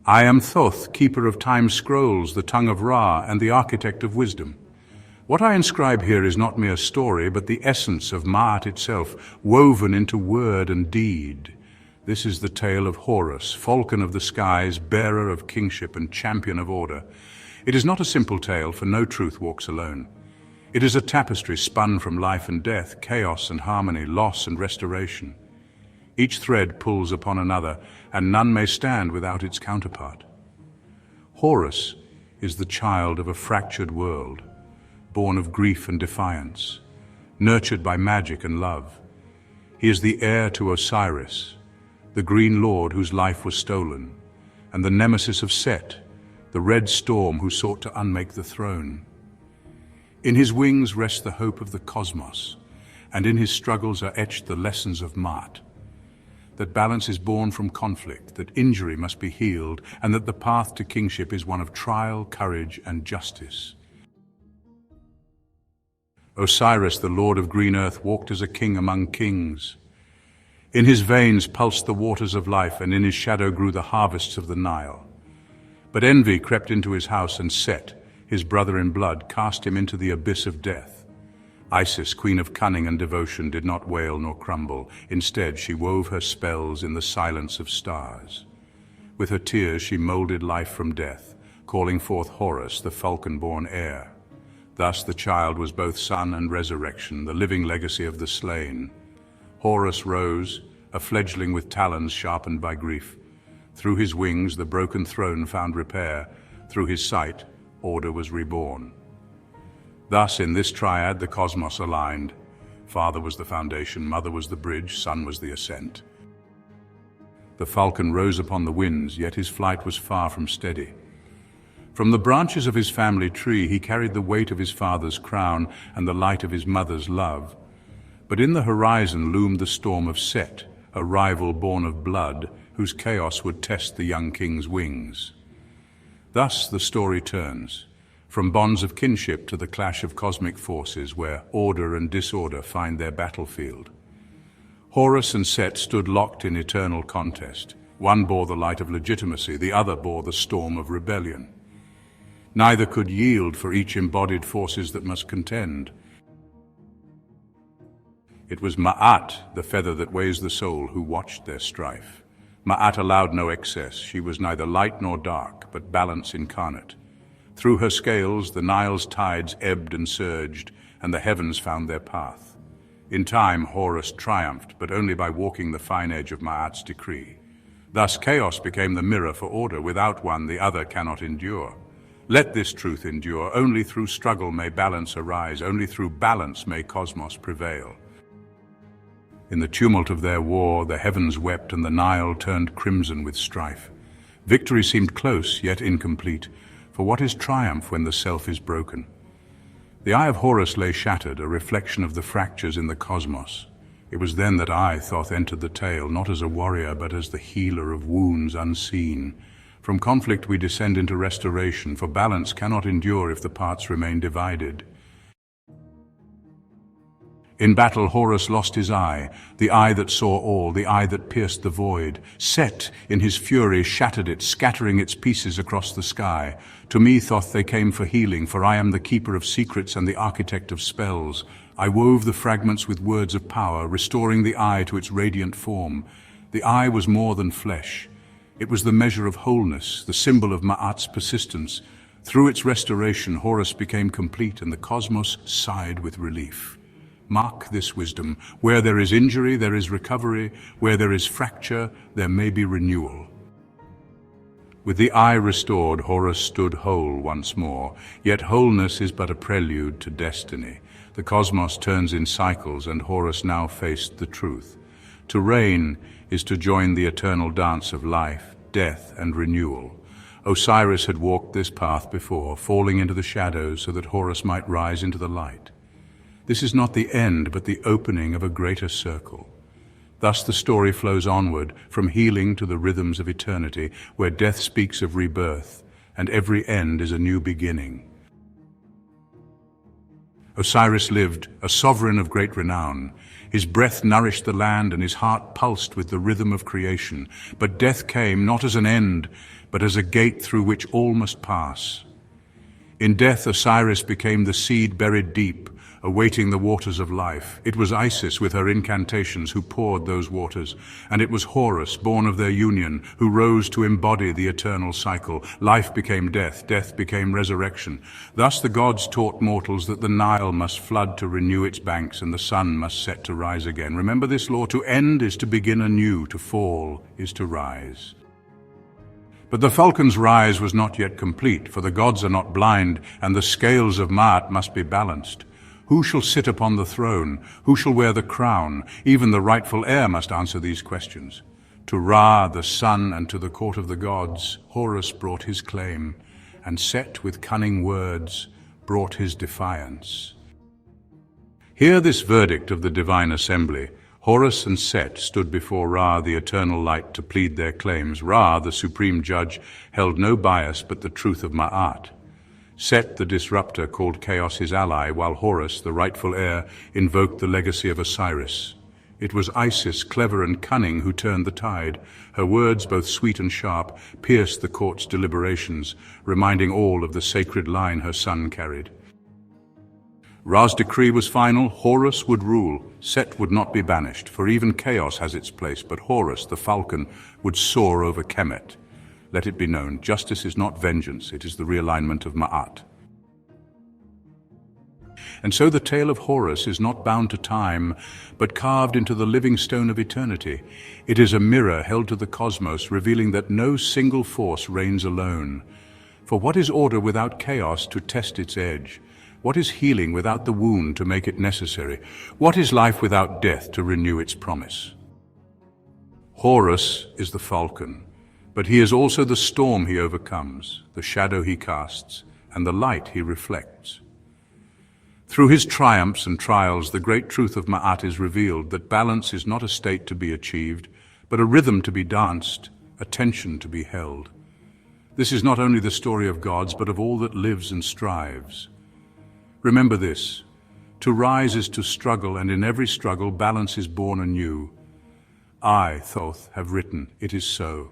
I am Thoth, keeper of time's scrolls, the tongue of Ra, and the architect of wisdom. What I inscribe here is not mere story, but the essence of Ma'at itself, woven into word and deed. This is the tale of Horus, falcon of the skies, bearer of kingship and champion of order. It is not a simple tale, for no truth walks alone. It is a tapestry spun from life and death, chaos and harmony, loss and restoration. Each thread pulls upon another, and none may stand without its counterpart. Horus is the child of a fractured world, born of grief and defiance, nurtured by magic and love. He is the heir to Osiris, the green lord whose life was stolen, and the nemesis of Set, the red storm who sought to unmake the throne. In his wings rests the hope of the cosmos, and in his struggles are etched the lessons of Ma'at, that balance is born from conflict, that injury must be healed, and that the path to kingship is one of trial, courage, and justice. Osiris, the lord of green earth, walked as a king among kings. In his veins pulsed the waters of life, and in his shadow grew the harvests of the Nile. But envy crept into his house, and Set, his brother in blood, cast him into the abyss of death. Isis, queen of cunning and devotion, did not wail nor crumble. Instead, she wove her spells in the silence of stars. With her tears, she molded life from death, calling forth Horus, the falcon-born heir. Thus the child was both son and resurrection, the living legacy of the slain. Horus rose, a fledgling with talons sharpened by grief. Through his wings, the broken throne found repair. Through his sight, order was reborn. Thus, in this triad, the cosmos aligned. Father was the foundation, mother was the bridge, son was the ascent. The falcon rose upon the winds, yet his flight was far from steady. From the branches of his family tree, he carried the weight of his father's crown and the light of his mother's love. But in the horizon loomed the storm of Set, a rival born of blood, whose chaos would test the young king's wings. Thus the story turns, from bonds of kinship to the clash of cosmic forces, where order and disorder find their battlefield. Horus and Set stood locked in eternal contest. One bore the light of legitimacy, the other bore the storm of rebellion. Neither could yield, for each embodied forces that must contend. It was Ma'at, the feather that weighs the soul, who watched their strife. Ma'at allowed no excess. She was neither light nor dark, but balance incarnate. Through her scales, the Nile's tides ebbed and surged, and the heavens found their path. In time, Horus triumphed, but only by walking the fine edge of Ma'at's decree. Thus, chaos became the mirror for order. Without one, the other cannot endure. Let this truth endure. Only through struggle may balance arise. Only through balance may cosmos prevail. In the tumult of their war, the heavens wept and the Nile turned crimson with strife. Victory seemed close, yet incomplete. For what is triumph when the self is broken? The eye of Horus lay shattered, a reflection of the fractures in the cosmos. It was then that I, Thoth, entered the tale, not as a warrior, but as the healer of wounds unseen. From conflict we descend into restoration, for balance cannot endure if the parts remain divided. In battle, Horus lost his eye, the eye that saw all, the eye that pierced the void. Set, in his fury, shattered it, scattering its pieces across the sky. To me, Thoth, they came for healing, for I am the keeper of secrets and the architect of spells. I wove the fragments with words of power, restoring the eye to its radiant form. The eye was more than flesh. It was the measure of wholeness, the symbol of Ma'at's persistence. Through its restoration, Horus became complete, and the cosmos sighed with relief. Mark this wisdom. Where there is injury, there is recovery. Where there is fracture, there may be renewal. With the eye restored, Horus stood whole once more. Yet wholeness is but a prelude to destiny. The cosmos turns in cycles, and Horus now faced the truth. To reign is to join the eternal dance of life, death, and renewal. Osiris had walked this path before, falling into the shadows so that Horus might rise into the light. This is not the end, but the opening of a greater circle. Thus the story flows onward, from healing to the rhythms of eternity, where death speaks of rebirth, and every end is a new beginning. Osiris lived, a sovereign of great renown. His breath nourished the land, and his heart pulsed with the rhythm of creation. But death came not as an end, but as a gate through which all must pass. In death, Osiris became the seed buried deep, awaiting the waters of life. It was Isis with her incantations who poured those waters, and it was Horus, born of their union, who rose to embody the eternal cycle. Life became death, death became resurrection. Thus the gods taught mortals that the Nile must flood to renew its banks, and the sun must set to rise again. Remember this law: to end is to begin anew, to fall is to rise. But the falcon's rise was not yet complete, for the gods are not blind, and the scales of Ma'at must be balanced. Who shall sit upon the throne? Who shall wear the crown? Even the rightful heir must answer these questions. To Ra, the sun, and to the court of the gods, Horus brought his claim, and Set, with cunning words, brought his defiance. Hear this verdict of the divine assembly. Horus and Set stood before Ra, the eternal light, to plead their claims. Ra, the supreme judge, held no bias but the truth of Ma'at. Set, the disruptor, called chaos his ally, while Horus, the rightful heir, invoked the legacy of Osiris. It was Isis, clever and cunning, who turned the tide. Her words, both sweet and sharp, pierced the court's deliberations, reminding all of the sacred line her son carried. Ra's decree was final. Horus would rule. Set would not be banished, for even chaos has its place, but Horus, the falcon, would soar over Kemet. Let it be known, justice is not vengeance, it is the realignment of Ma'at. And so the tale of Horus is not bound to time, but carved into the living stone of eternity. It is a mirror held to the cosmos, revealing that no single force reigns alone. For what is order without chaos to test its edge? What is healing without the wound to make it necessary? What is life without death to renew its promise? Horus is the falcon, but he is also the storm he overcomes, the shadow he casts, and the light he reflects. Through his triumphs and trials, the great truth of Ma'at is revealed, that balance is not a state to be achieved, but a rhythm to be danced, a tension to be held. This is not only the story of gods, but of all that lives and strives. Remember this: to rise is to struggle, and in every struggle balance is born anew. I, Thoth, have written, it is so.